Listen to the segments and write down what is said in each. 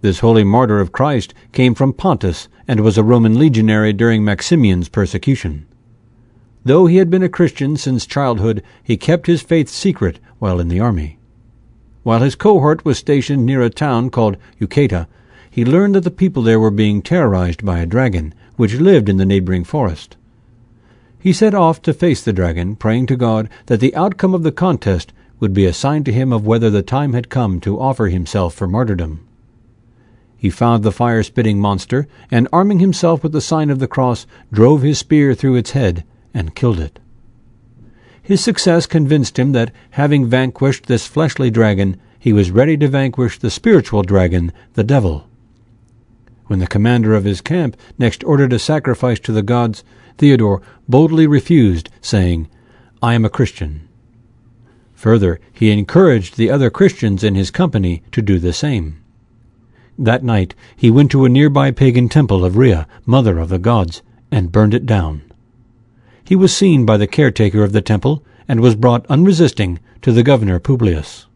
This holy martyr of Christ came from Pontus and was a Roman legionary during Maximian's persecution. Though he had been a Christian since childhood, he kept his faith secret while in the army. While his cohort was stationed near a town called Eucata, he learned that the people there were being terrorized by a dragon, which lived in the neighboring forest. He set off to face the dragon, praying to God that the outcome of the contest would be a sign to him of whether the time had come to offer himself for martyrdom. He found the fire-spitting monster, and arming himself with the sign of the cross, drove his spear through its head and killed it. His success convinced him that, having vanquished this fleshly dragon, he was ready to vanquish the spiritual dragon, the devil. When the commander of his camp next ordered a sacrifice to the gods, Theodore boldly refused, saying, "I am a Christian." Further, he encouraged the other Christians in his company to do the same. That night he went to a nearby pagan temple of Rhea, mother of the gods, and burned it down. He was seen by the caretaker of the temple, and was brought unresisting to the governor Publius.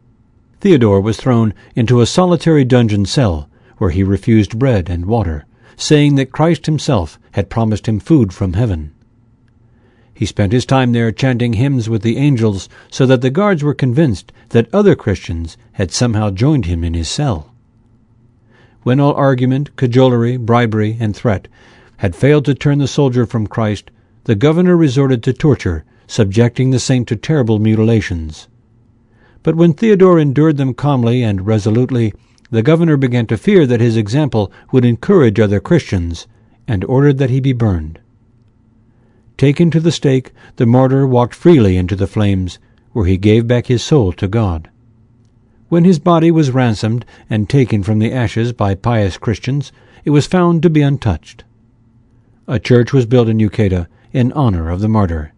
Theodore was thrown into a solitary dungeon cell, where he refused bread and water, saying that Christ himself had promised him food from heaven. He spent his time there chanting hymns with the angels, so that the guards were convinced that other Christians had somehow joined him in his cell. When all argument, cajolery, bribery, and threat had failed to turn the soldier from Christ, the governor resorted to torture, subjecting the saint to terrible mutilations. But when Theodore endured them calmly and resolutely, the governor began to fear that his example would encourage other Christians, and ordered that he be burned. Taken to the stake, the martyr walked freely into the flames, where he gave back his soul to God. When his body was ransomed and taken from the ashes by pious Christians, it was found to be untouched. A church was built in Eucata in honor of the martyr.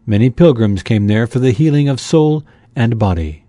Many pilgrims came there for the healing of soul and body.